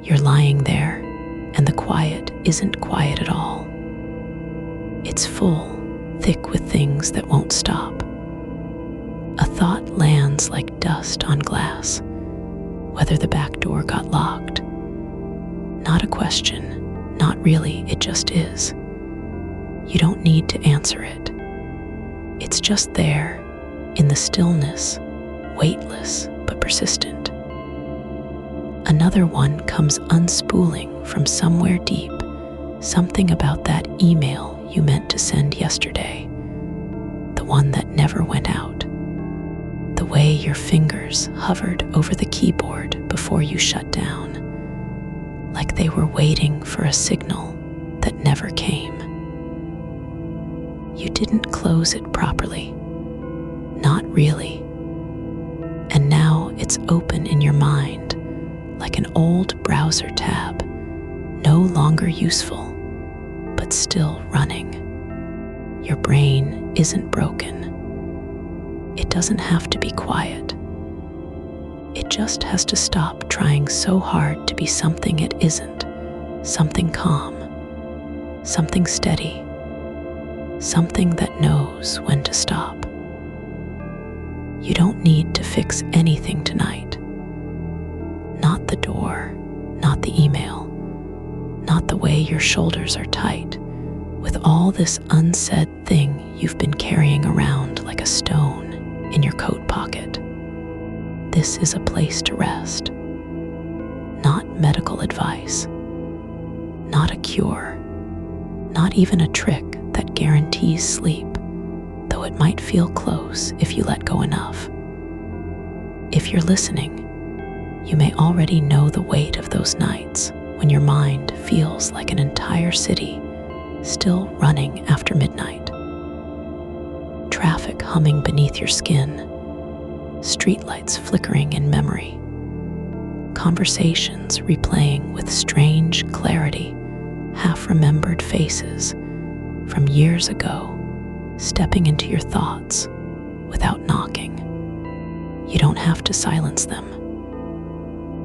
You're lying there, and the quiet isn't quiet at all. It's full, thick with things that won't stop. A thought lands like dust on glass, whether the back door got locked. Not a question, not really, it just is. You don't need to answer it. It's just there, in the stillness, weightless but persistent. Another one comes unspooling from somewhere deep, something about that email you meant to send yesterday, the one that never went out, the way your fingers hovered over the keyboard before you shut down, like they were waiting for a signal that never came. You didn't close it properly, not really, and now it's open in your mind, like an old browser tab, no longer useful, but still running. Your brain isn't broken. It doesn't have to be quiet. It just has to stop trying so hard to be something it isn't, something calm, something steady, something that knows when to stop. You don't need to fix anything tonight. Not the door, not the email, not the way your shoulders are tight, with all this unsaid thing you've been carrying around like a stone in your coat pocket. This is a place to rest. Not medical advice, not a cure, not even a trick that guarantees sleep, though it might feel close if you let go enough. If you're listening, you may already know the weight of those nights when your mind feels like an entire city still running after midnight. Traffic humming beneath your skin, streetlights flickering in memory, conversations replaying with strange clarity, half-remembered faces from years ago stepping into your thoughts without knocking. You don't have to silence them.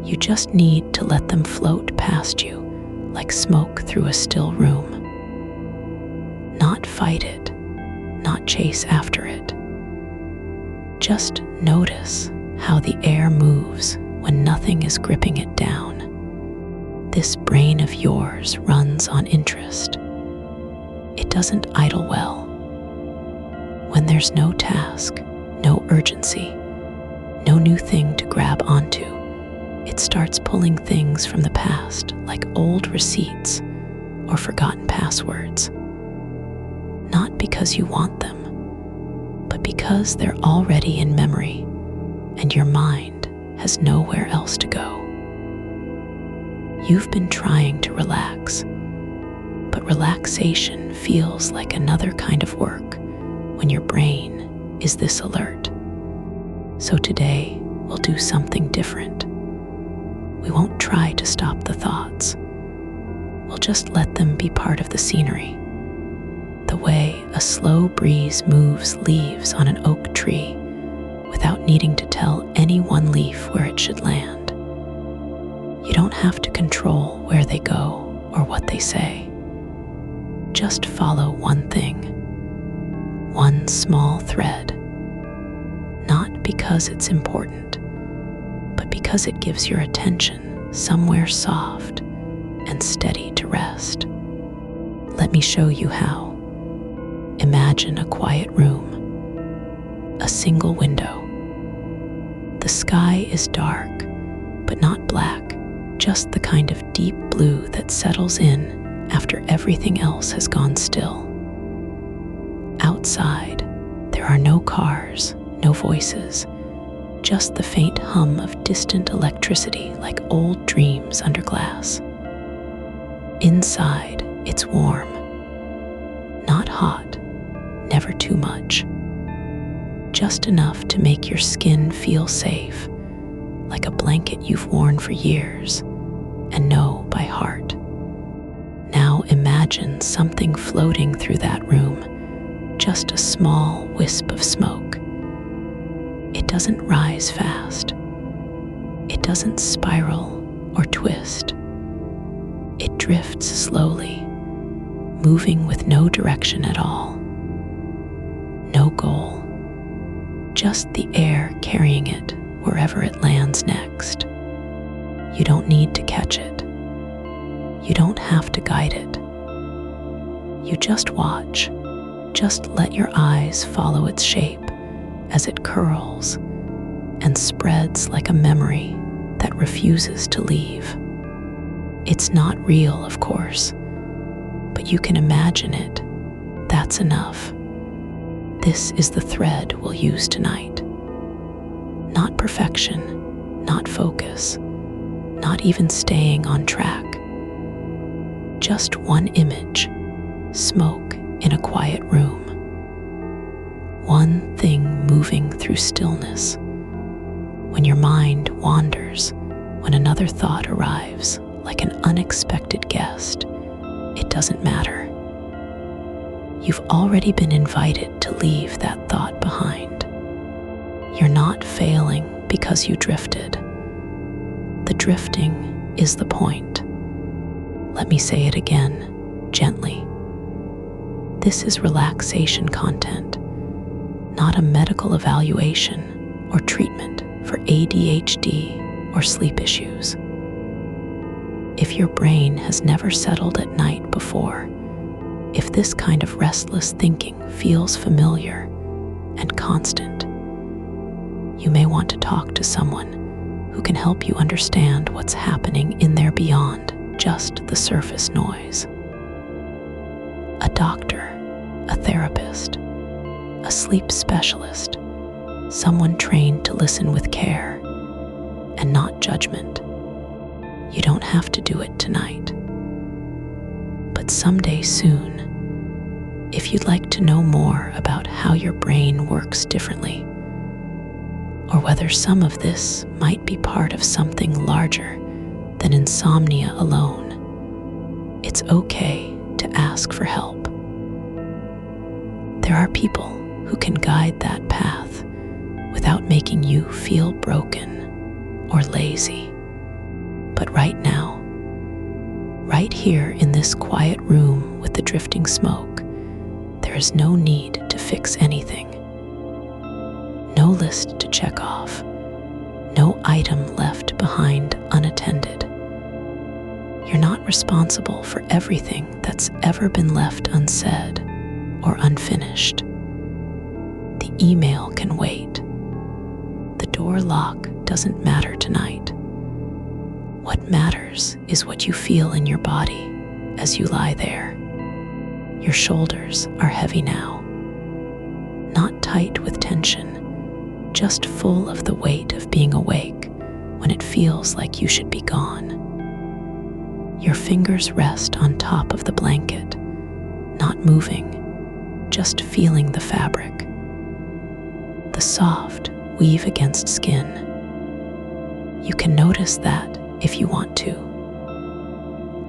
You just need to let them float past you like smoke through a still room. Not fight it, not chase after it. Just notice how the air moves when nothing is gripping it down. This brain of yours runs on interest. It doesn't idle well. When there's no task, no urgency, no new thing to grab onto, it starts pulling things from the past like old receipts or forgotten passwords. Not because you want them, but because they're already in memory and your mind has nowhere else to go. You've been trying to relax, but relaxation feels like another kind of work when your brain is this alert. So today, we'll do something different. We won't try to stop the thoughts. We'll just let them be part of the scenery. The way a slow breeze moves leaves on an oak tree without needing to tell any one leaf where it should land. You don't have to control where they go or what they say. Just follow one thing, one small thread, not because it's important, but because it gives your attention somewhere soft and steady to rest. Let me show you how. Imagine a quiet room, a single window. The sky is dark, but not black, just the kind of deep blue that settles in after everything else has gone still. Outside, there are no cars, no voices, just the faint hum of distant electricity like old dreams under glass. Inside, it's warm, not hot, never too much, just enough to make your skin feel safe, like a blanket you've worn for years and know by heart. Now imagine something floating through that room, just a small wisp of smoke. It doesn't rise fast. It doesn't spiral or twist. drifts slowly, moving with no direction at all. No goal, just the air carrying it wherever it lands next. You don't need to catch it. You don't have to guide it. You just watch. Just let your eyes follow its shape as it curls and spreads like a memory that refuses to leave. It's not real, of course, but you can imagine it. That's enough. This is the thread we'll use tonight. Not perfection, not focus, not even staying on track. Just one image, smoke in a quiet room. One thing moving through stillness. When your mind wanders, when another thought arrives like an unexpected guest, it doesn't matter. You've already been invited to leave that thought behind. You're not failing because you drifted. The drifting is the point. Let me say it again, gently. This is relaxation content, not a medical evaluation or treatment for ADHD or sleep issues. If your brain has never settled at night before, if this kind of restless thinking feels familiar and constant, you may want to talk to someone who can help you understand what's happening in there beyond just the surface noise. A doctor, a therapist, a sleep specialist, someone trained to listen with care and not judgment. You don't have to do it tonight, but someday soon, if you'd like to know more about how your brain works differently, or whether some of this might be part of something larger than insomnia alone, it's okay to ask for help. There are people who can guide that path without making you feel broken or lazy. But right now, right here in this quiet room with the drifting smoke, there is no need to fix anything. No list to check off, no item left behind unattended. You're not responsible for everything that's ever been left unsaid or unfinished. The email can wait. The door lock doesn't matter tonight. What matters is what you feel in your body as you lie there. Your shoulders are heavy now, not tight with tension, just full of the weight of being awake when it feels like you should be gone. Your fingers rest on top of the blanket, not moving, just feeling the fabric. The soft weave against skin. You can notice that if you want to.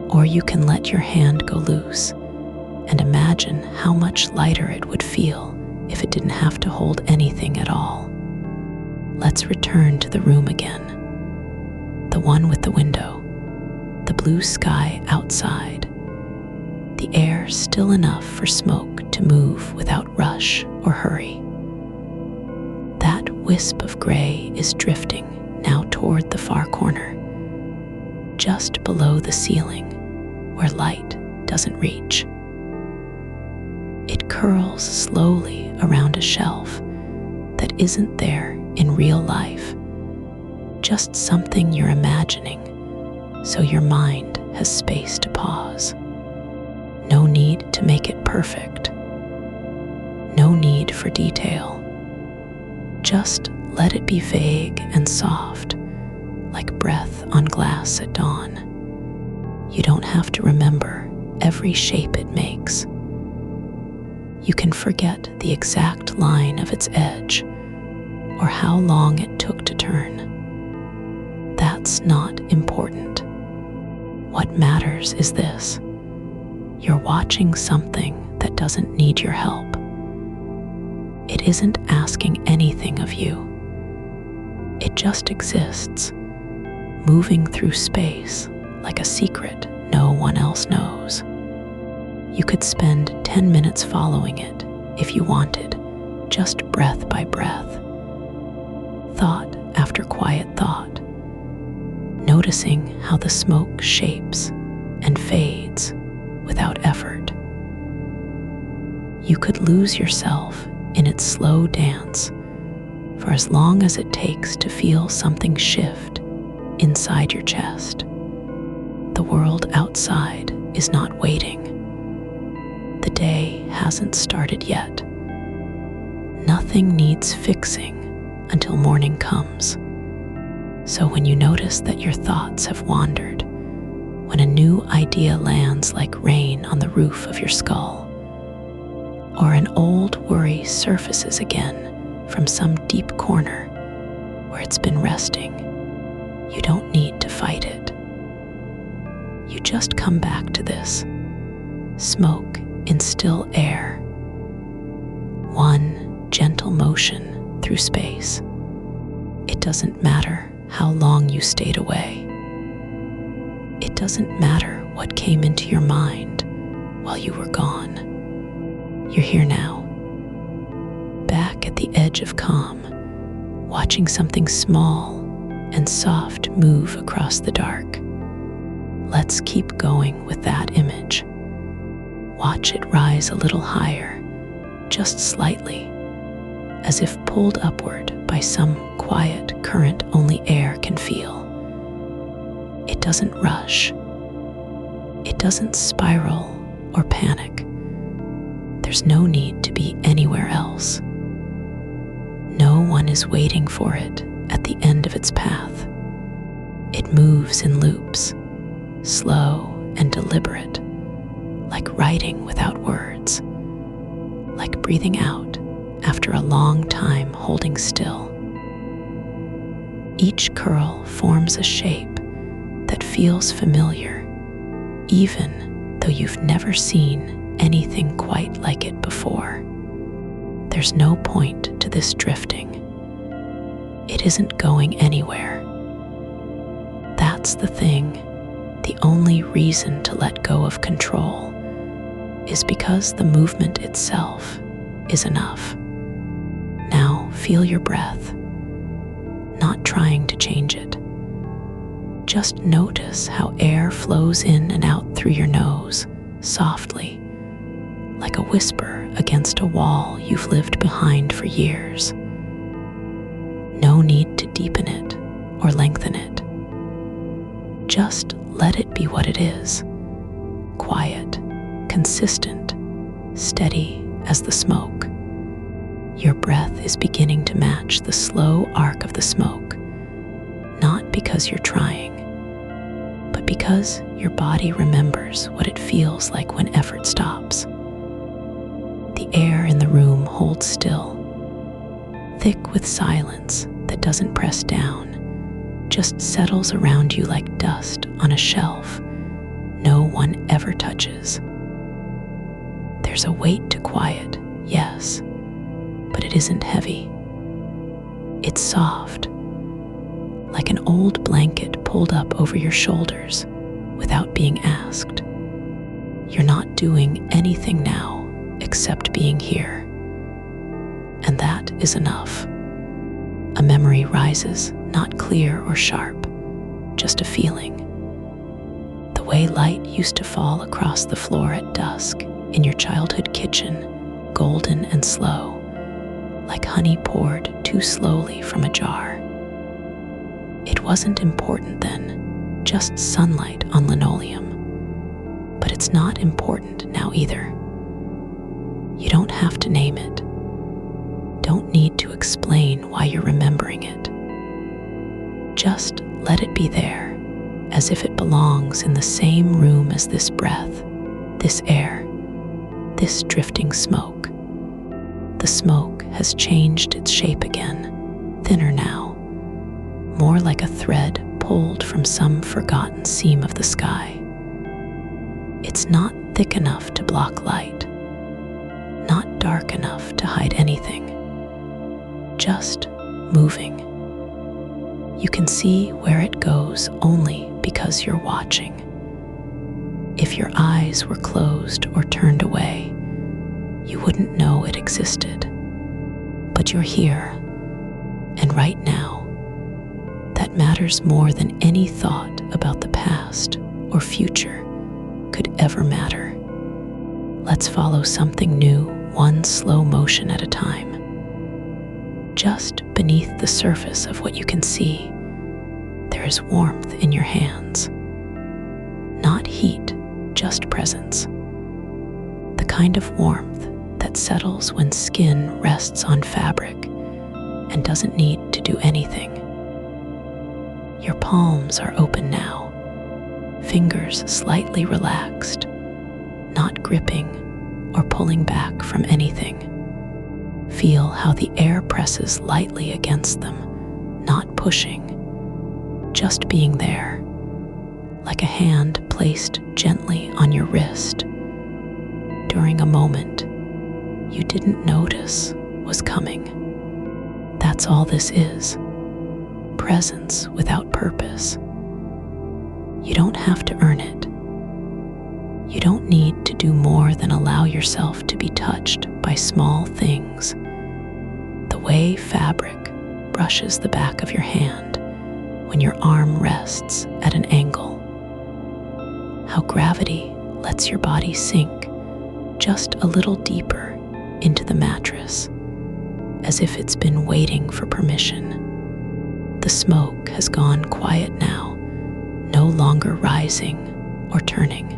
Or you can let your hand go loose and imagine how much lighter it would feel if it didn't have to hold anything at all. Let's return to the room again. The one with the window, the blue sky outside, the air still enough for smoke to move without rush or hurry. That wisp of gray is drifting now toward the far corner, just below the ceiling where light doesn't reach. It curls slowly around a shelf that isn't there in real life, just something you're imagining, so your mind has space to pause. No need to make it perfect. No need for detail. Just let it be vague and soft, like breath on glass at dawn. You don't have to remember every shape it makes. You can forget the exact line of its edge or how long it took to turn. That's not important. What matters is this: you're watching something that doesn't need your help. It isn't asking anything of you. It just exists, moving through space like a secret no one else knows. You could spend 10 minutes following it if you wanted, just breath by breath, thought after quiet thought, noticing how the smoke shapes and fades without effort. You could lose yourself in its slow dance for as long as it takes to feel something shift inside your chest. The world outside is not waiting. The day hasn't started yet. Nothing needs fixing until morning comes. So when you notice that your thoughts have wandered, when a new idea lands like rain on the roof of your skull, or an old worry surfaces again from some deep corner where it's been resting, you don't need to fight it. You just come back to this. Smoke in still air. One gentle motion through space. It doesn't matter how long you stayed away. It doesn't matter what came into your mind while you were gone. You're here now, back at the edge of calm, watching something small and soft move across the dark. Let's keep going with that image. Watch it rise a little higher, just slightly, as if pulled upward by some quiet current only air can feel. It doesn't rush. It doesn't spiral or panic. There's no need to be anywhere else. No one is waiting for it at the end of its path. It moves in loops, slow and deliberate, like writing without words, like breathing out after a long time holding still. Each curl forms a shape that feels familiar, even though you've never seen anything quite like it before. There's no point to this drifting. It isn't going anywhere. That's the thing. The only reason to let go of control is because the movement itself is enough. Now feel your breath, not trying to change it. Just notice how air flows in and out through your nose, softly, like a whisper against a wall you've lived behind for years. No need to deepen it or lengthen it. Just let it be what it is. Quiet, consistent, steady as the smoke. Your breath is beginning to match the slow arc of the smoke, not because you're trying, but because your body remembers what it feels like when effort stops. The air in the room holds still, thick with silence that doesn't press down, just settles around you like dust on a shelf no one ever touches. There's a weight to quiet, yes, but it isn't heavy. It's soft, like an old blanket pulled up over your shoulders without being asked. You're not doing anything now except being here. And that is enough. A memory rises, not clear or sharp, just a feeling. The way light used to fall across the floor at dusk in your childhood kitchen, golden and slow, like honey poured too slowly from a jar. It wasn't important then, just sunlight on linoleum. But it's not important now either. You don't have to name it. Don't need to explain why you're remembering it. Just let it be there, as if it belongs in the same room as this breath, this air, this drifting smoke. The smoke has changed its shape again, thinner now, more like a thread pulled from some forgotten seam of the sky. It's not thick enough to block light, not dark enough to hide anything, just moving. You can see where it goes only because you're watching. If your eyes were closed or turned away, you wouldn't know it existed. But you're here, and right now, that matters more than any thought about the past or future could ever matter. Let's follow something new, one slow motion at a time. Just beneath the surface of what you can see, there is warmth in your hands. Not heat, just presence. The kind of warmth that settles when skin rests on fabric and doesn't need to do anything. Your palms are open now, fingers slightly relaxed, not gripping or pulling back from anything. Feel how the air presses lightly against them, not pushing, just being there, like a hand placed gently on your wrist during a moment you didn't notice was coming. That's all this is. Presence without purpose. You don't have to earn it. You don't need to do more than allow yourself to be touched by small things. The way fabric brushes the back of your hand when your arm rests at an angle. How gravity lets your body sink just a little deeper into the mattress, as if it's been waiting for permission. The smoke has gone quiet now, no longer rising or turning.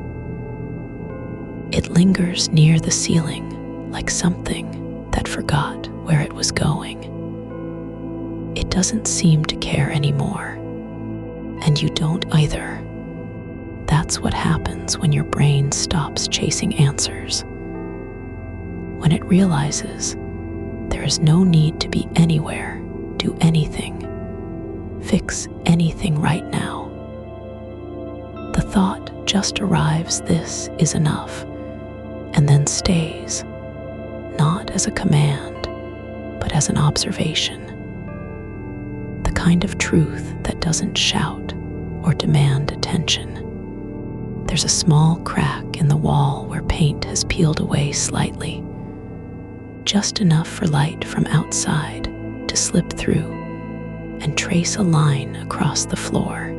It lingers near the ceiling like something that forgot where it was going. It doesn't seem to care anymore, and you don't either. That's what happens when your brain stops chasing answers. When it realizes there is no need to be anywhere, do anything, fix anything right now. The thought just arrives, this is enough, and then stays, not as a command, but as an observation. The kind of truth that doesn't shout or demand attention. There's a small crack in the wall where paint has peeled away slightly, just enough for light from outside to slip through and trace a line across the floor.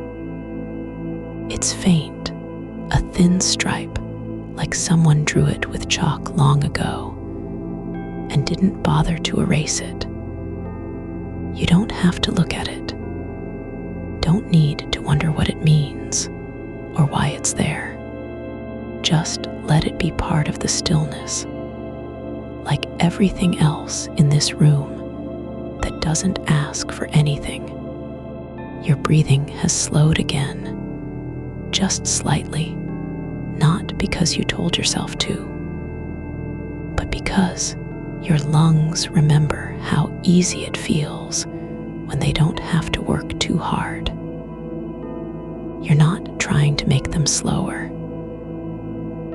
It's faint, a thin stripe, like someone drew it with chalk long ago and didn't bother to erase it. You don't have to look at it. Don't need to wonder what it means or why it's there. Just let it be part of the stillness, like everything else in this room that doesn't ask for anything. Your breathing has slowed again, just slightly, not because you told yourself to, but because your lungs remember how easy it feels when they don't have to work too hard. You're not trying to make them slower,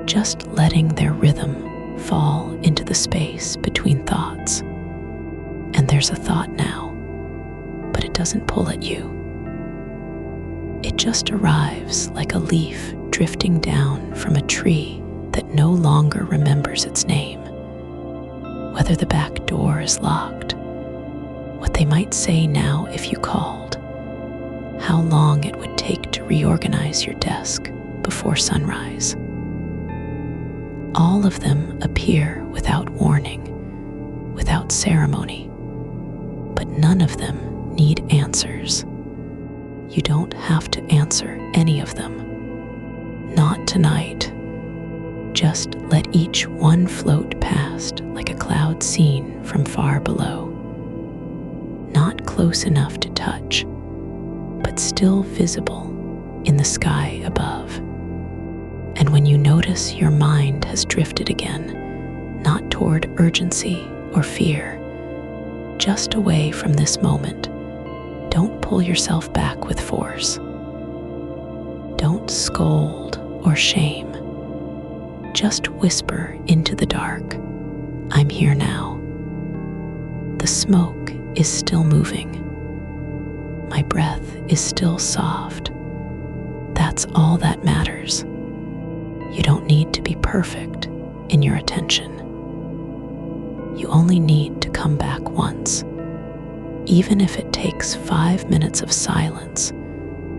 just letting their rhythm fall into the space between thoughts. And there's a thought now, but it doesn't pull at you. It just arrives like a leaf drifting down from a tree that no longer remembers its name. Whether the back door is locked, what they might say now if you called, how long it would take to reorganize your desk before sunrise. All of them appear without warning, without ceremony, but none of them need answers. You don't have to answer any of them. Not tonight. Just let each one float past like a cloud seen from far below. Not close enough to touch, but still visible in the sky above. And when you notice your mind has drifted again, not toward urgency or fear, just away from this moment, don't pull yourself back with force. Don't scold or shame. Just whisper into the dark, I'm here now. The smoke is still moving. My breath is still soft. That's all that matters. You don't need to be perfect in your attention. You only need to come back once, even if it takes 5 minutes of silence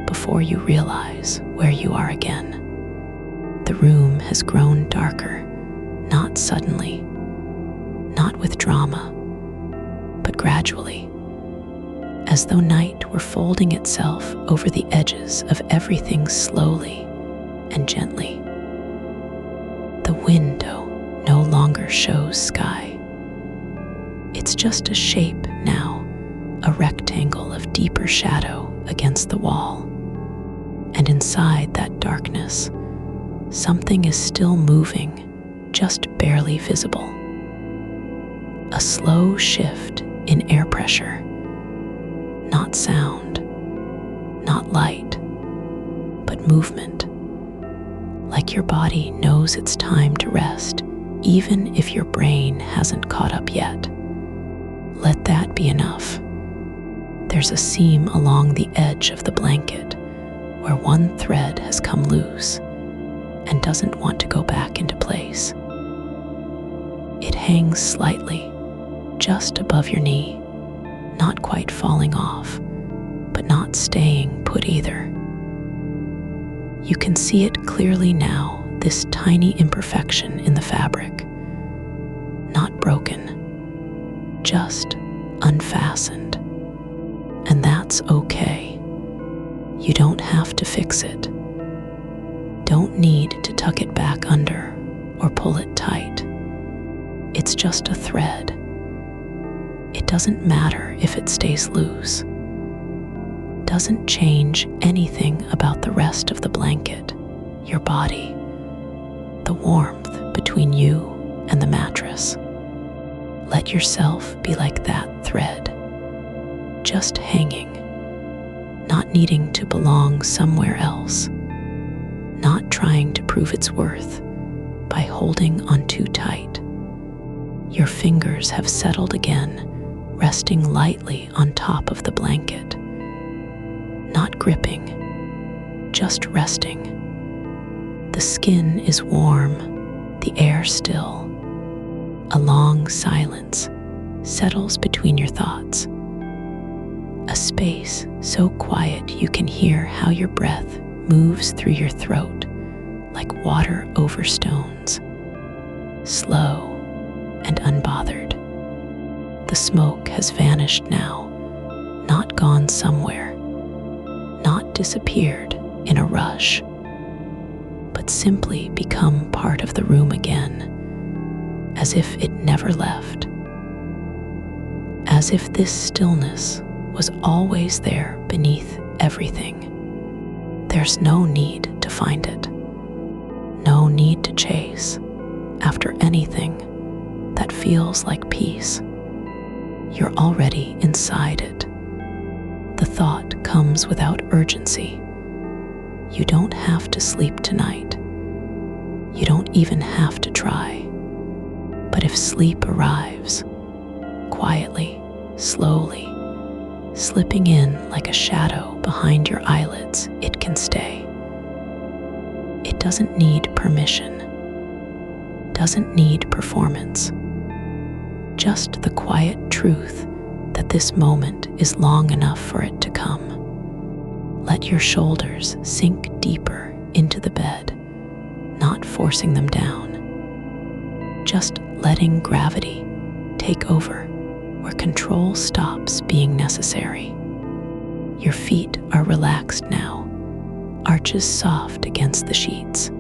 before you realize where you are again. The room has grown darker, not suddenly, not with drama, but gradually, as though night were folding itself over the edges of everything slowly and gently. The window no longer shows sky. It's just a shape now, a rectangle of deeper shadow against the wall. And inside that darkness, something is still moving, just barely visible. A slow shift in air pressure. Not sound, not light, but movement. Like your body knows it's time to rest, even if your brain hasn't caught up yet. Let that be enough. There's a seam along the edge of the blanket where one thread has come loose and doesn't want to go back into place. It hangs slightly, just above your knee, not quite falling off, but not staying put either. You can see it clearly now, this tiny imperfection in the fabric. Not broken, just unfastened. And that's okay. You don't have to fix it. Don't need to tuck it back under or pull it tight. It's just a thread. It doesn't matter if it stays loose. Doesn't change anything about the rest of the blanket, your body, the warmth between you and the mattress. Let yourself be like that thread, just hanging, not needing to belong somewhere else, not trying to prove its worth by holding on too tight. Your fingers have settled again, resting lightly on top of the blanket. Not gripping, just resting. The skin is warm, the air still. A long silence settles between your thoughts. A space so quiet you can hear how your breath moves through your throat like water over stones, slow and unbothered. The smoke has vanished now, not gone somewhere, not disappeared in a rush, but simply become part of the room again, as if it never left. As if this stillness was always there beneath everything. There's no need to find it, no need to chase after anything that feels like peace. You're already inside it. The thought comes without urgency. You don't have to sleep tonight. You don't even have to try. But if sleep arrives, quietly, slowly, slipping in like a shadow behind your eyelids, it can stay. It doesn't need permission, doesn't need performance. Just the quiet truth that this moment is long enough for it to come. Let your shoulders sink deeper into the bed, not forcing them down. Just letting gravity take over where control stops being necessary. Your feet are relaxed now, arches soft against the sheets,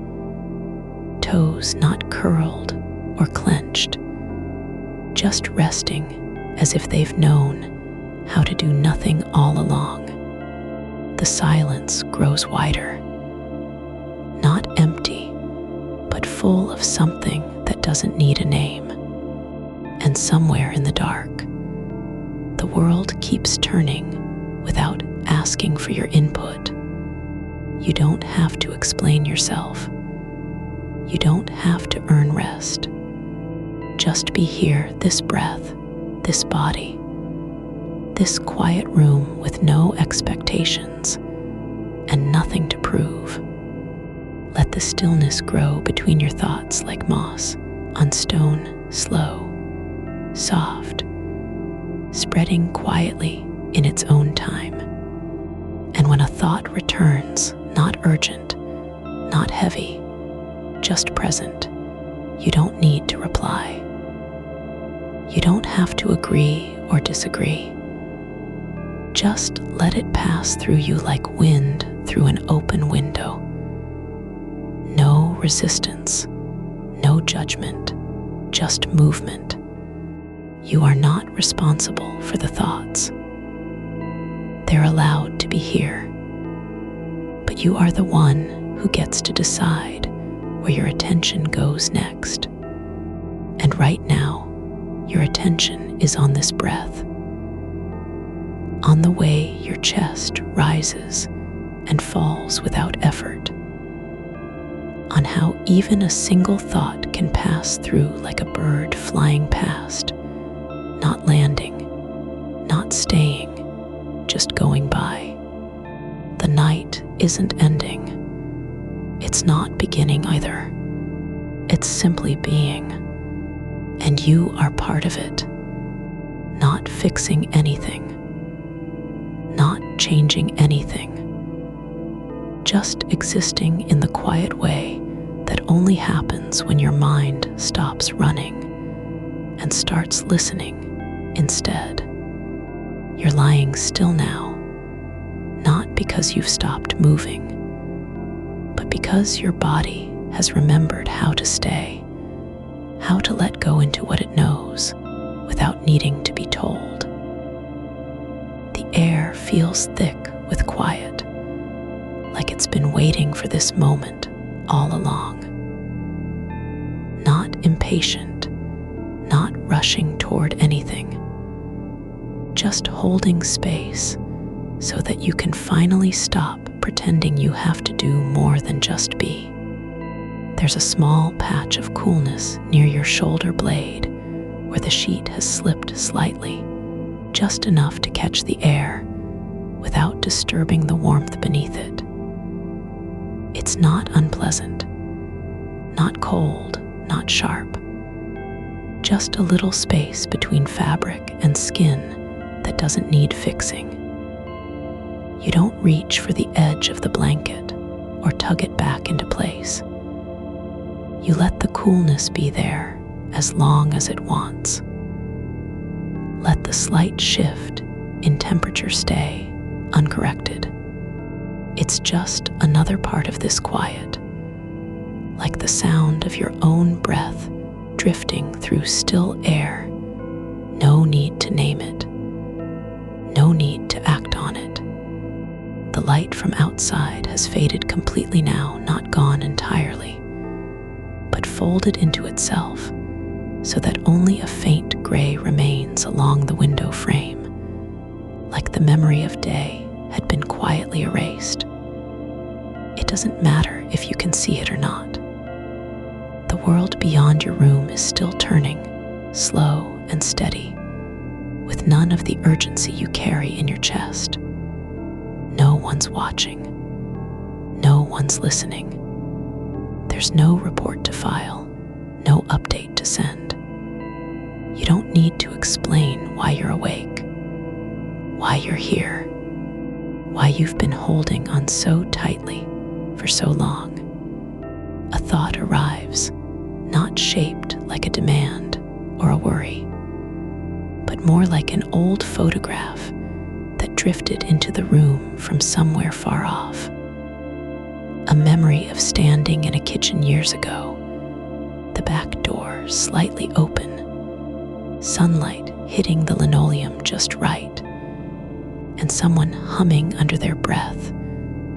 toes not curled or clenched, just resting as if they've known how to do nothing all along. The silence grows wider, not empty, but full of something that doesn't need a name. And somewhere in the dark, the world keeps turning without asking for your input. You don't have to explain yourself. You don't have to earn rest. Just be here, this breath, this body, this quiet room with no expectations and nothing to prove. Let the the stillness grow between your thoughts like moss on stone, slow, soft, spreading quietly in its own time. And when a thought returns, not urgent, not heavy, just present, you don't need to reply. You don't have to agree or disagree. Just let it pass through you like wind through an open window. No resistance, no judgment, just movement. You are not responsible for the thoughts. They're allowed to be here, but you are the one who gets to decide where your attention goes next. And right now, your attention is on this breath, on the way your chest rises and falls without effort, on how even a single thought can pass through like a bird flying past, not landing, not staying, just going by. The night isn't ending. It's not beginning either. It's simply being. And you are part of it. Not fixing anything. Not changing anything. Just existing in the quiet way that only happens when your mind stops running and starts listening instead. You're lying still now, not because you've stopped moving, but because your body has remembered how to stay, how to let go into what it knows without needing to be told. The air feels thick with quiet, like it's been waiting for this moment all along. Not impatient, not rushing toward anything, just holding space so that you can finally stop pretending you have to do more than just be. There's a small patch of coolness near your shoulder blade where the sheet has slipped slightly, just enough to catch the air without disturbing the warmth beneath it. It's not unpleasant, not cold, not sharp, just a little space between fabric and skin that doesn't need fixing. You don't reach for the edge of the blanket or tug it back into place. You let the coolness be there as long as it wants. Let the slight shift in temperature stay uncorrected. It's just another part of this quiet, like the sound of your own breath drifting through still air. No need to name it. No need to act on it. The light from outside has faded completely now, not gone entirely, but folded into itself so that only a faint gray remains along the window frame, like the memory of day had been quietly erased. It doesn't matter if you can see it or not. The world beyond your room is still turning, slow and steady, with none of the urgency you carry in your chest. No one's watching. No one's listening. There's no report to file, no update to send. You don't need to explain why you're awake, why you're here, why you've been holding on so tightly for so long. A thought arrives, not shaped like a demand or a worry, but more like an old photograph that drifted into the room from somewhere far off. A memory of standing in a kitchen years ago, the back door slightly open, sunlight hitting the linoleum just right, and someone humming under their breath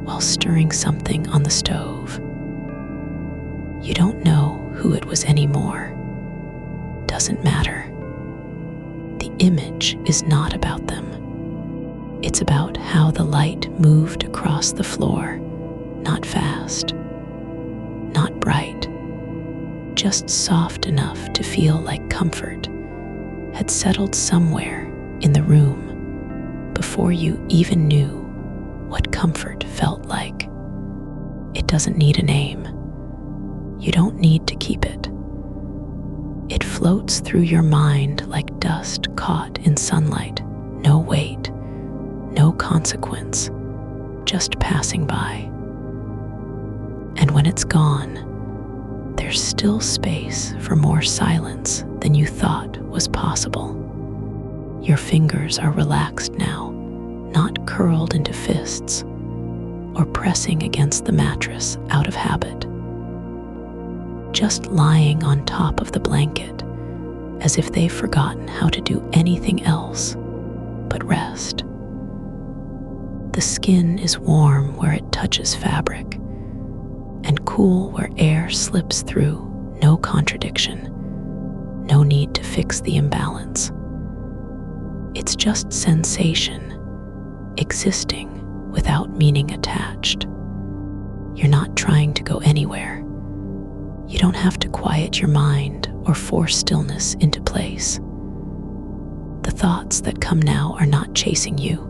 while stirring something on the stove. You don't know who it was anymore. Doesn't matter. The image is not about them. It's about how the light moved across the floor, not fast, not bright, just soft enough to feel like comfort had settled somewhere in the room before you even knew what comfort felt like. It doesn't need a name. You don't need to keep it. It floats through your mind like dust caught in sunlight. No weight, no consequence, just passing by. And when it's gone, there's still space for more silence than you thought was possible. Your fingers are relaxed now, not curled into fists or pressing against the mattress out of habit. Just lying on top of the blanket as if they've forgotten how to do anything else but rest. The skin is warm where it touches fabric and cool where air slips through. No contradiction, no need to fix the imbalance. It's just sensation, existing without meaning attached. You're not trying to go anywhere. You don't have to quiet your mind or force stillness into place. The thoughts that come now are not chasing you.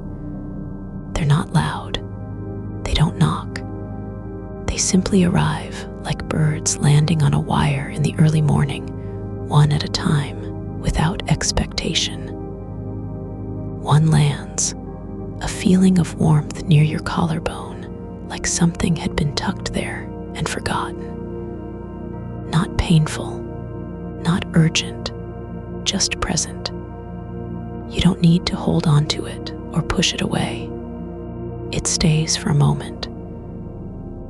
They're not loud. They don't knock. They simply arrive like birds landing on a wire in the early morning, one at a time, without expectation. One lands, a feeling of warmth near your collarbone, like something had been tucked there and forgotten. Not painful, not urgent, just present. You don't need to hold on to it or push it away. It stays for a moment,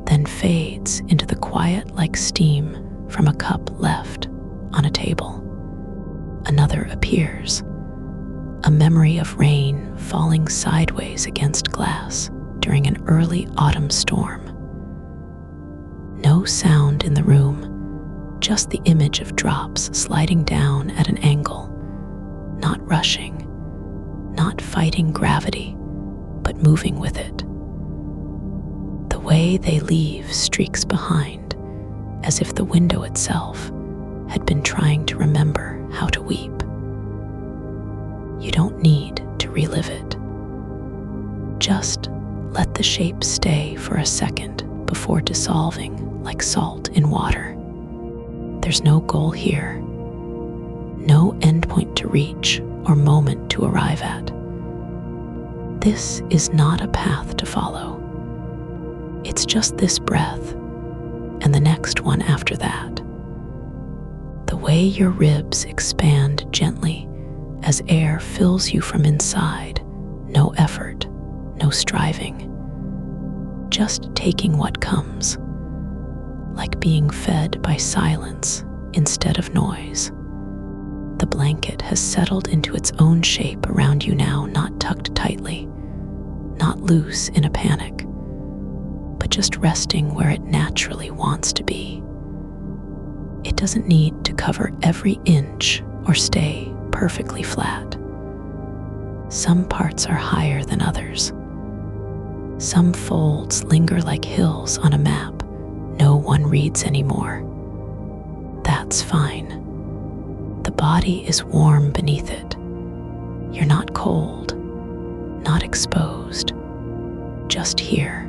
then fades into the quiet like steam from a cup left on a table. Another appears, a memory of rain falling sideways against glass during an early autumn storm. No sound in the room, just the image of drops sliding down at an angle, not rushing, not fighting gravity, but moving with it. The way they leave streaks behind, as if the window itself had been trying to remember how to weep. You don't need to relive it. Just let the shape stay for a second before dissolving like salt in water. There's no goal here, no endpoint to reach or moment to arrive at. This is not a path to follow. It's just this breath and the next one after that. The way your ribs expand gently as air fills you from inside, no effort, no striving, just taking what comes, like being fed by silence instead of noise. The blanket has settled into its own shape around you now, not tucked tightly, not loose in a panic, but just resting where it naturally wants to be. It doesn't need to cover every inch or stay perfectly flat. Some parts are higher than others. Some folds linger like hills on a map no one reads anymore. That's fine. The body is warm beneath it. You're not cold, not exposed, just here.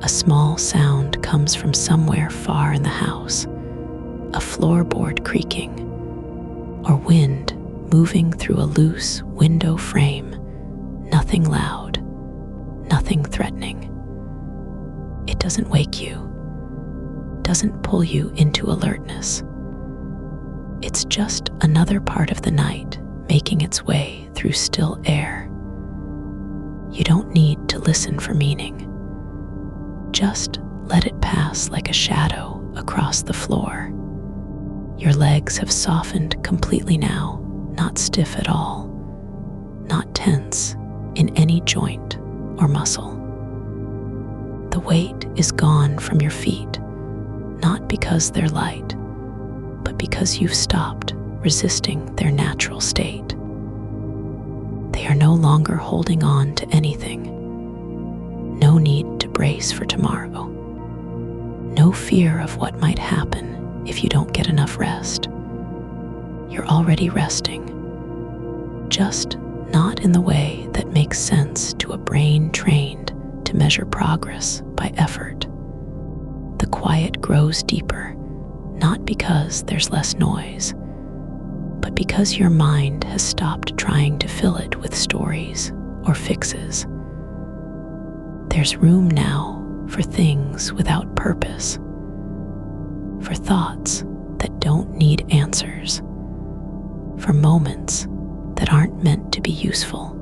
A small sound comes from somewhere far in the house, a floorboard creaking, or wind moving through a loose window frame. Nothing loud, nothing threatening. It doesn't wake you, doesn't pull you into alertness. It's just another part of the night making its way through still air. You don't need to listen for meaning. Just let it pass like a shadow across the floor. Your legs have softened completely now, not stiff at all, not tense in any joint or muscle. The weight is gone from your feet, not because they're light, but because you've stopped resisting their natural state. They are no longer holding on to anything. No need to brace for tomorrow. No fear of what might happen if you don't get enough rest. You're already resting, just not in the way that makes sense to a brain trained to measure progress by effort. The quiet grows deeper not because there's less noise, but because your mind has stopped trying to fill it with stories or fixes. There's room now for things without purpose, for thoughts that don't need answers, for moments that aren't meant to be useful.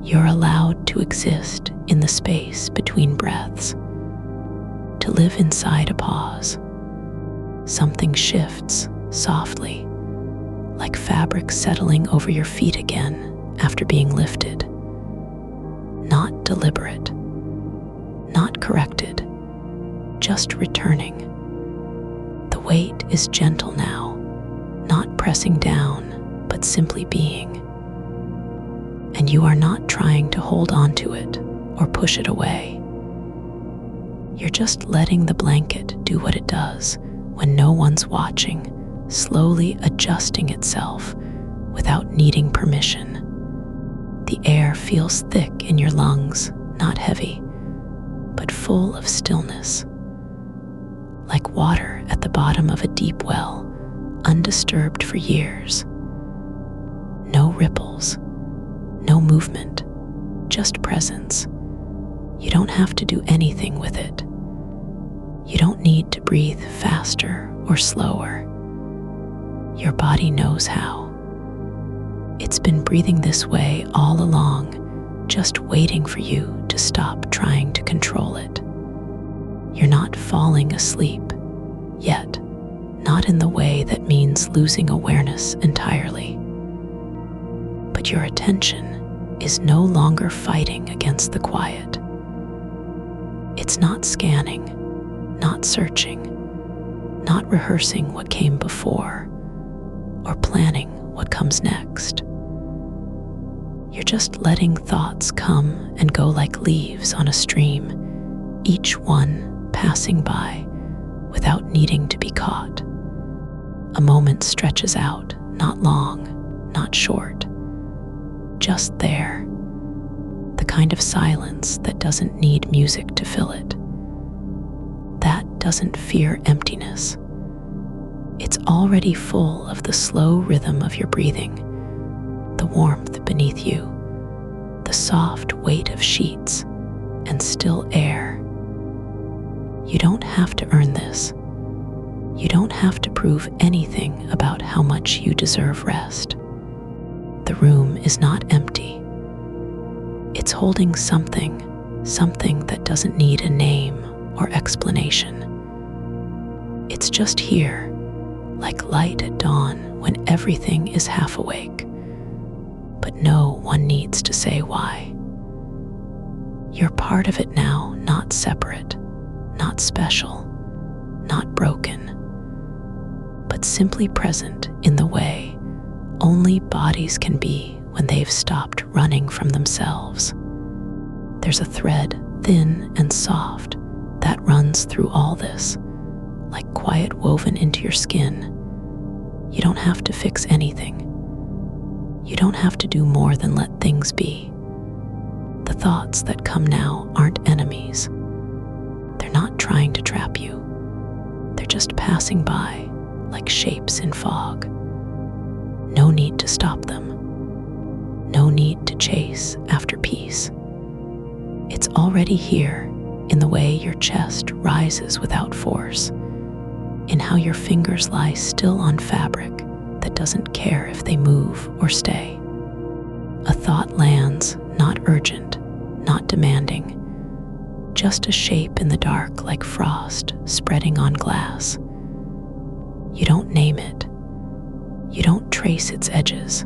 You're allowed to exist in the space between breaths, to live inside a pause. Something shifts softly, like fabric settling over your feet again after being lifted. Not deliberate, not corrected, just returning. The weight is gentle now, not pressing down, but simply being. And you are not trying to hold on to it or push it away. You're just letting the blanket do what it does when no one's watching, slowly adjusting itself without needing permission. The air feels thick in your lungs, not heavy, but full of stillness. Like water at the bottom of a deep well, undisturbed for years. No ripples, no movement, just presence. You don't have to do anything with it. You don't need to breathe faster or slower. Your body knows how. It's been breathing this way all along, just waiting for you to stop trying to control it. You're not falling asleep yet, not in the way that means losing awareness entirely. But your attention is no longer fighting against the quiet. It's not scanning, not searching, not rehearsing what came before, or planning what comes next. You're just letting thoughts come and go like leaves on a stream, each one passing by without needing to be caught. A moment stretches out, not long, not short, just there. The kind of silence that doesn't need music to fill it. That doesn't fear emptiness. It's already full of the slow rhythm of your breathing, the warmth beneath you, the soft weight of sheets, and still air. You don't have to earn this. You don't have to prove anything about how much you deserve rest. The room is not empty. It's holding something that doesn't need a name or explanation. It's just here, like light at dawn when everything is half awake, but no one needs to say why. You're part of it now, not separate, not special, not broken, but simply present in the way only bodies can be when they've stopped running from themselves. There's a thread, thin and soft, that runs through all this, like quiet woven into your skin. You don't have to fix anything. You don't have to do more than let things be. The thoughts that come now aren't enemies. They're not trying to trap you. They're just passing by, like shapes in fog. No need to stop them. No need to chase after peace. It's already here in the way your chest rises without force, in how your fingers lie still on fabric that doesn't care if they move or stay. A thought lands, not urgent, not demanding, just a shape in the dark like frost spreading on glass. You don't name it. You don't trace its edges.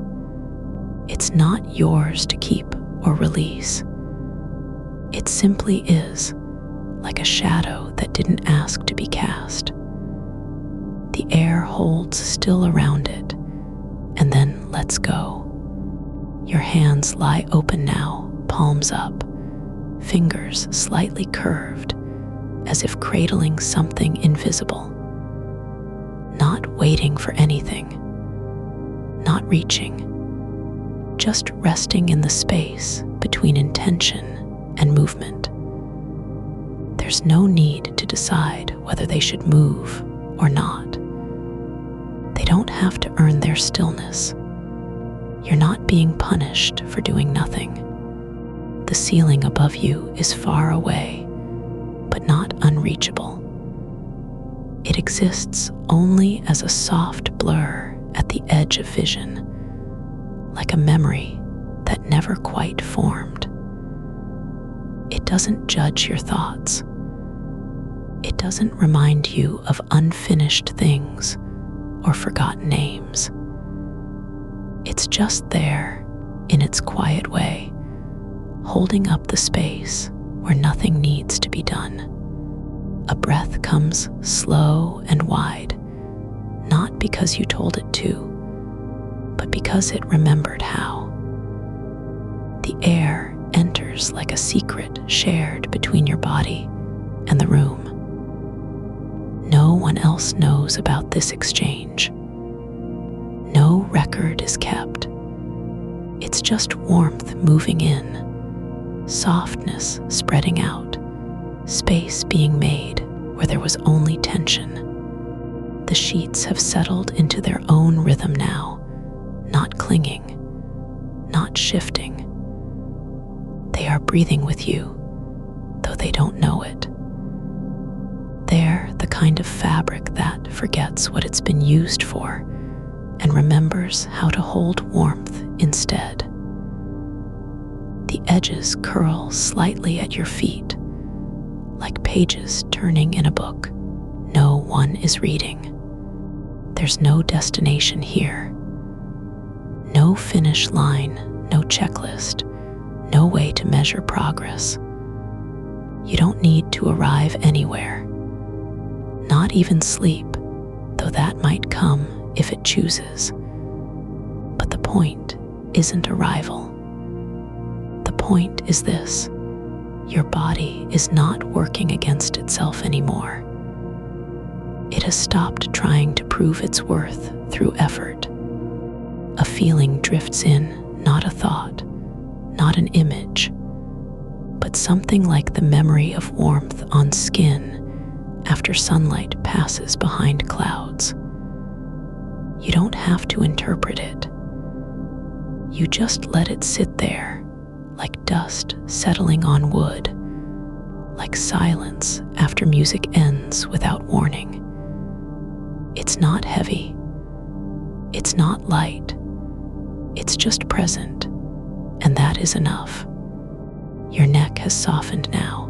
It's not yours to keep or release. It simply is, like a shadow that didn't ask to be cast. The air holds still around it, and then lets go. Your hands lie open now, palms up, fingers slightly curved, as if cradling something invisible. Not waiting for anything, not reaching, just resting in the space between intention and movement. There's no need to decide whether they should move or not. They don't have to earn their stillness. You're not being punished for doing nothing. The ceiling above you is far away, but not unreachable. It exists only as a soft blur at the edge of vision, like a memory that never quite formed. It doesn't judge your thoughts. It doesn't remind you of unfinished things or forgotten names. It's just there in its quiet way, holding up the space where nothing needs to be done. A breath comes slow and wide, not because you told it to, but because it remembered how. The air enters like a secret shared between your body and the room. No one else knows about this exchange. No record is kept. It's just warmth moving in, softness spreading out, space being made where there was only tension. The sheets have settled into their own rhythm now, not clinging, not shifting. They are breathing with you, though they don't know it. They're the kind of fabric that forgets what it's been used for and remembers how to hold warmth instead. The edges curl slightly at your feet, like pages turning in a book no one is reading. There's no destination here. No finish line, no checklist, no way to measure progress. You don't need to arrive anywhere. Not even sleep, though that might come if it chooses. But the point isn't arrival. The point is this: your body is not working against itself anymore. It has stopped trying to prove its worth through effort. A feeling drifts in, not a thought, not an image, but something like the memory of warmth on skin after sunlight passes behind clouds. You don't have to interpret it. You just let it sit there, like dust settling on wood, like silence after music ends without warning. It's not heavy. It's not light. It's just present, and that is enough. Your neck has softened now.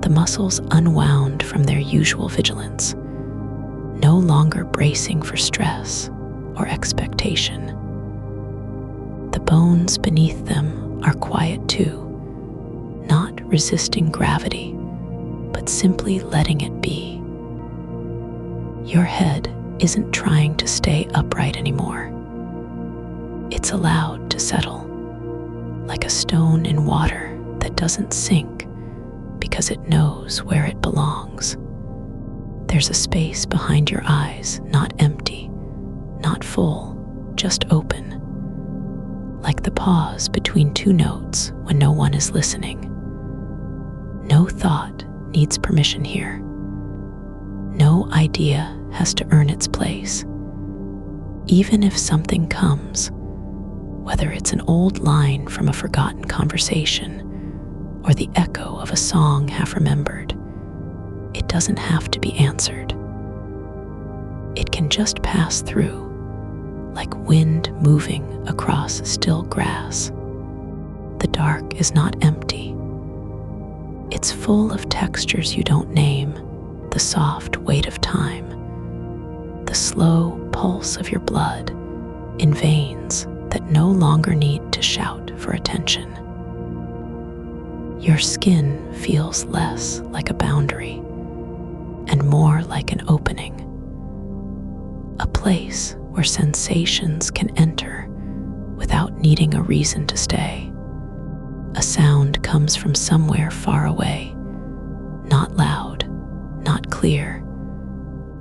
The muscles unwound from their usual vigilance, no longer bracing for stress or expectation. The bones beneath them are quiet too, not resisting gravity, but simply letting it be. Your head isn't trying to stay upright anymore. It's allowed to settle, like a stone in water that doesn't sink because it knows where it belongs. There's a space behind your eyes, not empty, not full, just open, like the pause between two notes when no one is listening. No thought needs permission here. No idea has to earn its place. Even if something comes, whether it's an old line from a forgotten conversation or the echo of a song half remembered, it doesn't have to be answered. It can just pass through, like wind moving across still grass. The dark is not empty. It's full of textures you don't name, the soft weight of time, the slow pulse of your blood in veins that no longer need to shout for attention. Your skin feels less like a boundary and more like an opening, a place where sensations can enter without needing a reason to stay. A sound comes from somewhere far away, not loud, not clear,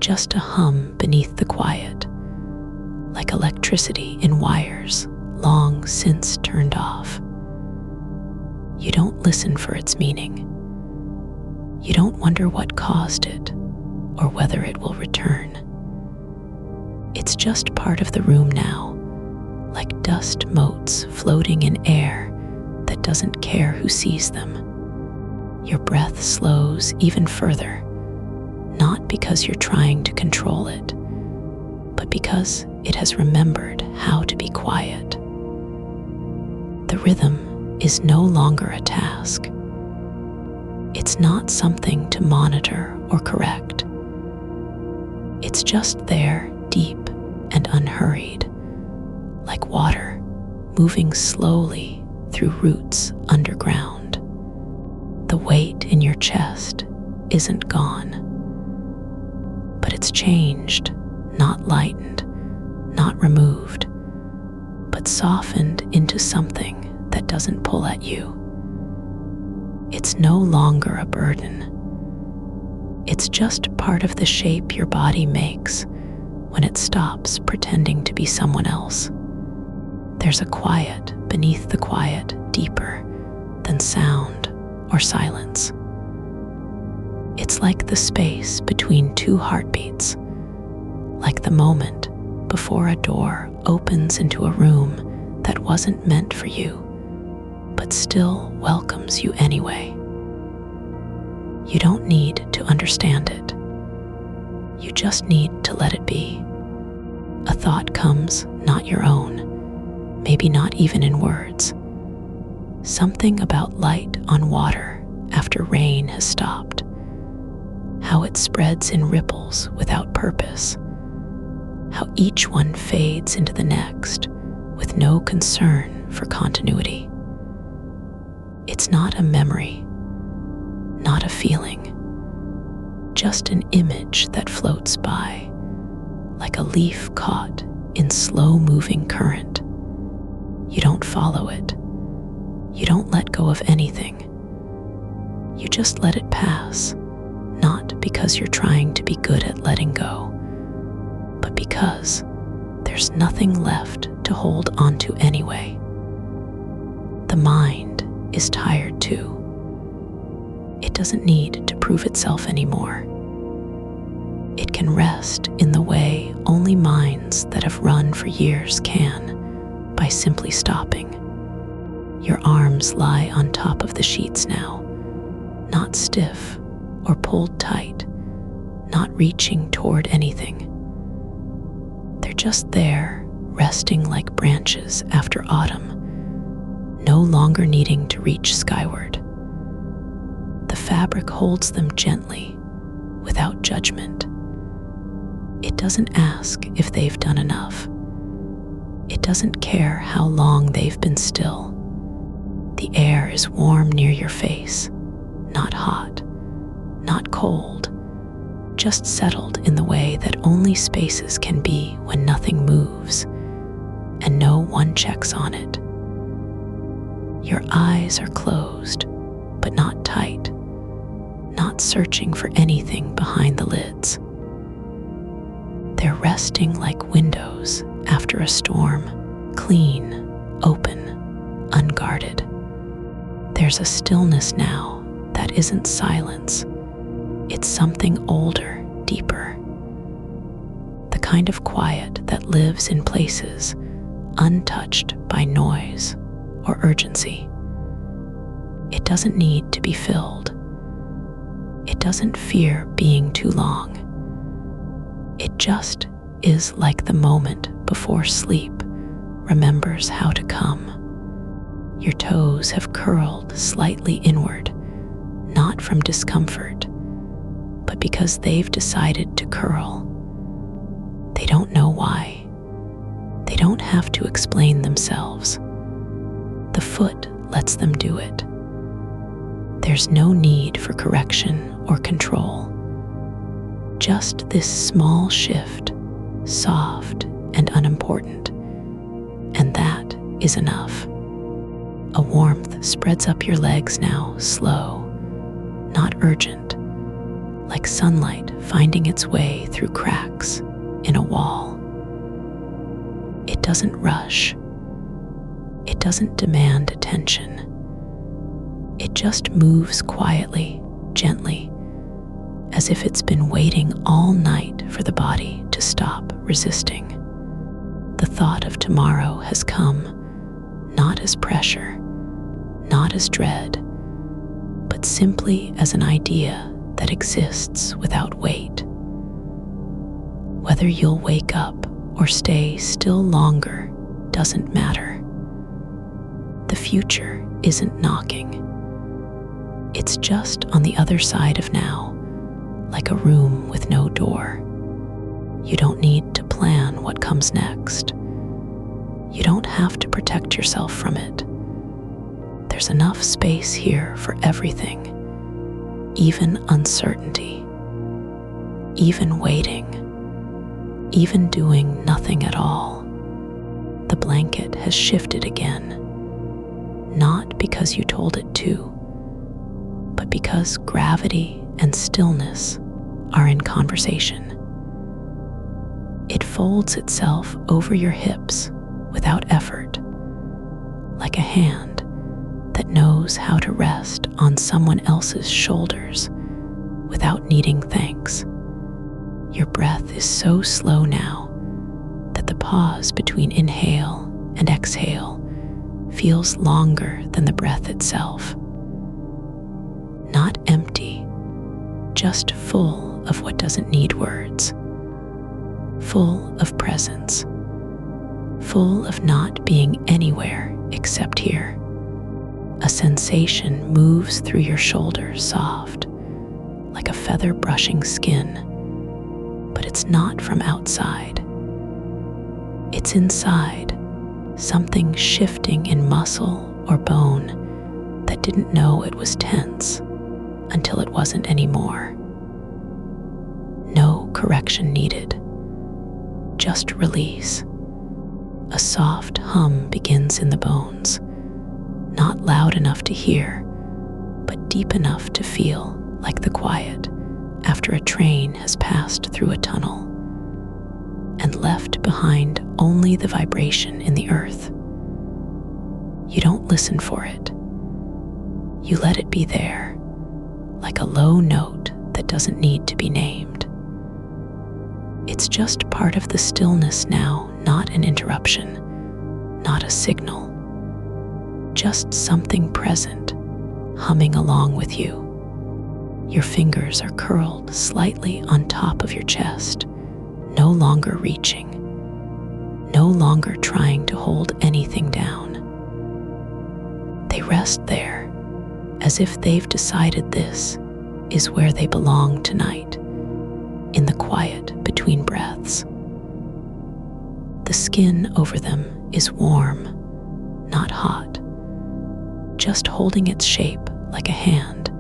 just a hum beneath the quiet, like electricity in wires long since turned off. You don't listen for its meaning. You don't wonder what caused it or whether it will return. It's just part of the room now, like dust motes floating in air that doesn't care who sees them. Your breath slows even further, not because you're trying to control it, but because it has remembered how to be quiet. The rhythm is no longer a task. It's not something to monitor or correct. It's just there, deep and unhurried, like water moving slowly through roots underground. The weight in your chest isn't gone, but it's changed, not lightened, not removed, but softened into something that doesn't pull at you. It's no longer a burden. It's just part of the shape your body makes when it stops pretending to be someone else. There's a quiet beneath the quiet, deeper than sound or silence. It's like the space between two heartbeats, like the moment before a door opens into a room that wasn't meant for you, but still welcomes you anyway. You don't need to understand it. You just need to let it be. A thought comes, not your own, maybe not even in words. Something about light on water after rain has stopped. How it spreads in ripples without purpose. How each one fades into the next with no concern for continuity. It's not a memory, not a feeling, just an image that floats by, like a leaf caught in slow-moving current. You don't follow it. You don't let go of anything. You just let it pass, not because you're trying to be good at letting go, but because there's nothing left to hold onto anyway. The mind is tired too. It doesn't need to prove itself anymore. It can rest in the way only minds that have run for years can, by simply stopping. Your arms lie on top of the sheets now, not stiff or pulled tight, not reaching toward anything. They're just there, resting like branches after autumn, no longer needing to reach skyward. The fabric holds them gently, without judgment. It doesn't ask if they've done enough. It doesn't care how long they've been still. The air is warm near your face, not hot, not cold, just settled in the way that only spaces can be when nothing moves, and no one checks on it. Your eyes are closed, but not tight, not searching for anything behind the lids. They're resting like windows after a storm, clean, open, unguarded. There's a stillness now that isn't silence. It's something older, deeper. The kind of quiet that lives in places untouched by noise or urgency. It doesn't need to be filled. It doesn't fear being too long. It just is like the moment before sleep remembers how to come. Your toes have curled slightly inward, not from discomfort, but because they've decided to curl. They don't know why. They don't have to explain themselves. The foot lets them do it. There's no need for correction or control. Just this small shift, soft and unimportant, and that is enough. A warmth spreads up your legs now, slow, not urgent, like sunlight finding its way through cracks in a wall. It doesn't rush. It doesn't demand attention. It just moves quietly, gently, as if it's been waiting all night for the body to stop resisting. The thought of tomorrow has come not as pressure, not as dread, but simply as an idea that exists without weight. Whether you'll wake up or stay still longer doesn't matter. The future isn't knocking. It's just on the other side of now, like a room with no door. You don't need to plan what comes next. You don't have to protect yourself from it. There's enough space here for everything, even uncertainty, even waiting, even doing nothing at all. The blanket has shifted again, not because you told it to, but because gravity and stillness are in conversation. It folds itself over your hips without effort, like a hand that knows how to rest on someone else's shoulders without needing thanks. Your breath is so slow now that the pause between inhale and exhale feels longer than the breath itself. Not empty, just full of what doesn't need words. Full of presence. Full of not being anywhere except here. A sensation moves through your shoulders soft, like a feather brushing skin, but it's not from outside. It's inside, something shifting in muscle or bone that didn't know it was tense until it wasn't anymore. No correction needed, just release. A soft hum begins in the bones, not loud enough to hear, but deep enough to feel like the quiet after a train has passed through a tunnel and left behind only the vibration in the earth. You don't listen for it. You let it be there, like a low note that doesn't need to be named. It's just part of the stillness now, not an interruption, not a signal. Just something present, humming along with you. Your fingers are curled slightly on top of your chest, no longer reaching, no longer trying to hold anything down. They rest there, as if they've decided this is where they belong tonight, in the quiet between breaths. The skin over them is warm, not hot, just holding its shape like a hand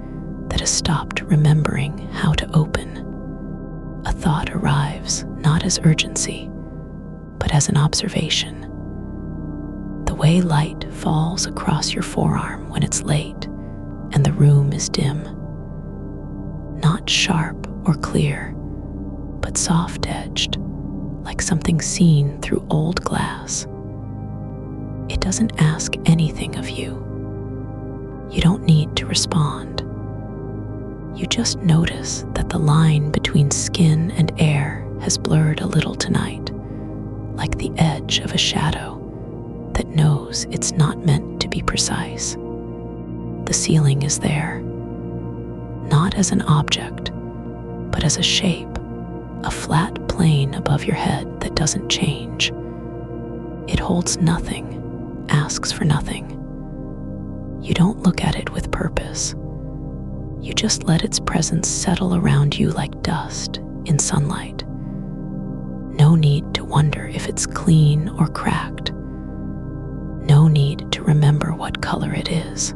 that has stopped remembering how to open. A thought arrives not as urgency, but as an observation. The way light falls across your forearm when it's late and the room is dim. Not sharp or clear, but soft-edged, like something seen through old glass. It doesn't ask anything of you. You don't need to respond. You just notice that the line between skin and air has blurred a little tonight, like the edge of a shadow that knows it's not meant to be precise. The ceiling is there, not as an object, but as a shape, a flat plane above your head that doesn't change. It holds nothing, asks for nothing. You don't look at it with purpose. You just let its presence settle around you like dust in sunlight. No need to wonder if it's clean or cracked. No need to remember what color it is.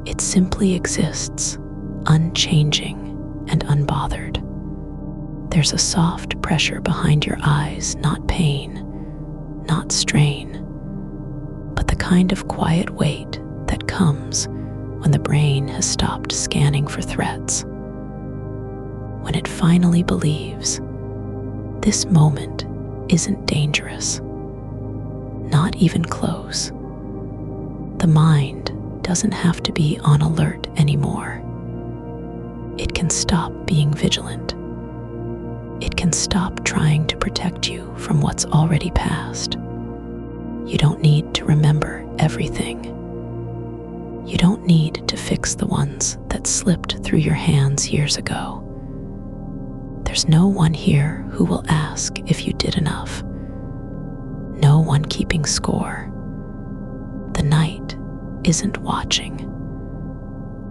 It simply exists, unchanging and unbothered. There's a soft pressure behind your eyes, not pain, not strain, but the kind of quiet weight that comes when the brain has stopped scanning for threats. When it finally believes, this moment isn't dangerous, not even close. The mind doesn't have to be on alert anymore. It can stop being vigilant. It can stop trying to protect you from what's already past. You don't need to remember everything. You don't need to fix the ones that slipped through your hands years ago. There's no one here who will ask if you did enough. No one keeping score. The night isn't watching.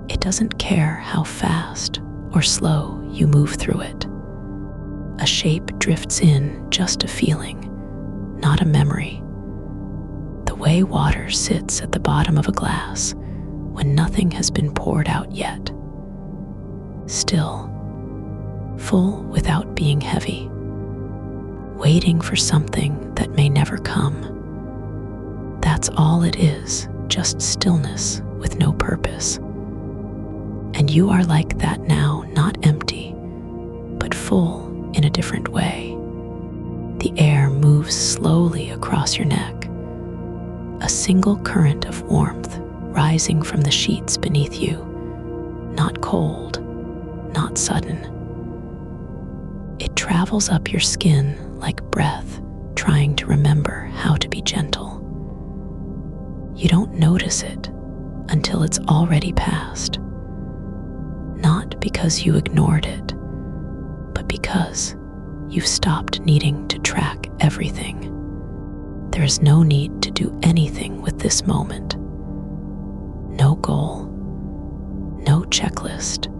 It doesn't care how fast or slow you move through it. A shape drifts in, just a feeling, not a memory. The way water sits at the bottom of a glass when nothing has been poured out yet. Still, full without being heavy, waiting for something that may never come. That's all it is, just stillness with no purpose. And you are like that now, not empty, but full in a different way. The air moves slowly across your neck, a single current of warmth rising from the sheets beneath you, not cold, not sudden. It travels up your skin like breath, trying to remember how to be gentle. You don't notice it until it's already passed. Not because you ignored it, but because you've stopped needing to track everything. There is no need to do anything with this moment. No goal, no checklist.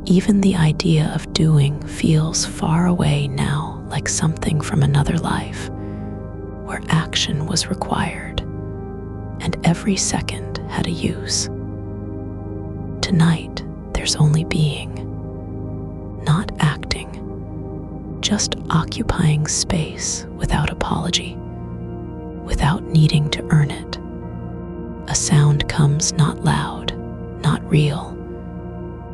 Even the idea of doing feels far away now, like something from another life, where action was required, and every second had a use. Tonight, there's only being, not acting, just occupying space without apology, without needing to earn it. A sound comes not loud, not real,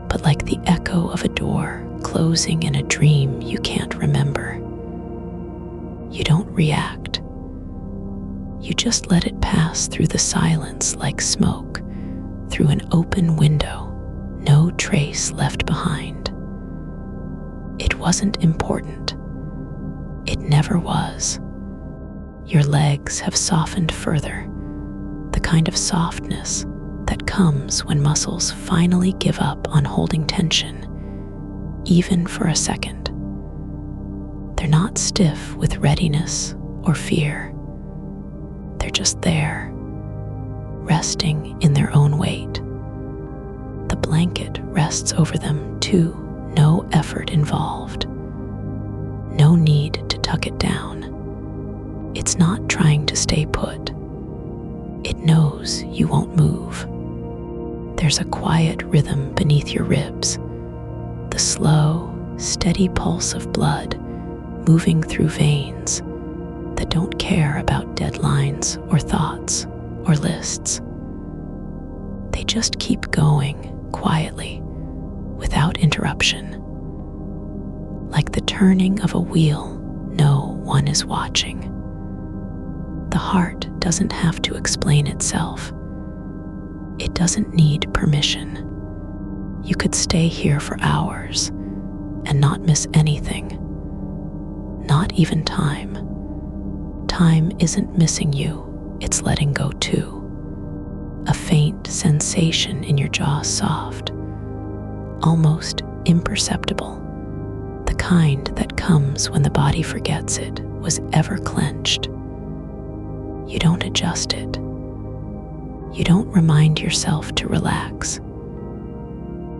but like the echo of a door closing in a dream you can't remember. You don't react. You just let it pass through the silence like smoke, through an open window, no trace left behind. It wasn't important. It never was. Your legs have softened further, the kind of softness that comes when muscles finally give up on holding tension, even for a second. They're not stiff with readiness or fear. They're just there, resting in their own weight. The blanket rests over them too, no effort involved. No need to tuck it down. It's not trying to stay put. It knows you won't move. There's a quiet rhythm beneath your ribs, the slow, steady pulse of blood moving through veins that don't care about deadlines or thoughts or lists. They just keep going quietly, without interruption. Like the turning of a wheel, no one is watching. The heart doesn't have to explain itself. It doesn't need permission. You could stay here for hours and not miss anything. Not even time. Time isn't missing you, it's letting go too. A faint sensation in your jaw, soft, almost imperceptible, the kind that comes when the body forgets it was ever clenched. You don't adjust it. You don't remind yourself to relax.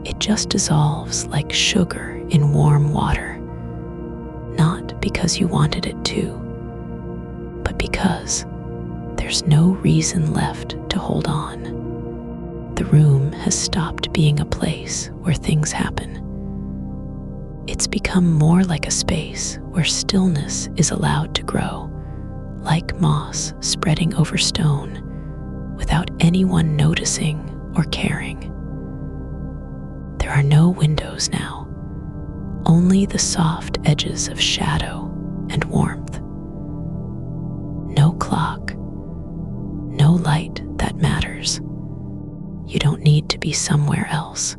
It just dissolves like sugar in warm water, not because you wanted it to, but because there's no reason left to hold on. The room has stopped being a place where things happen. It's become more like a space where stillness is allowed to grow, like moss spreading over stone, without anyone noticing or caring. There are no windows now, only the soft edges of shadow and warmth. No clock, no light that matters. You don't need to be somewhere else.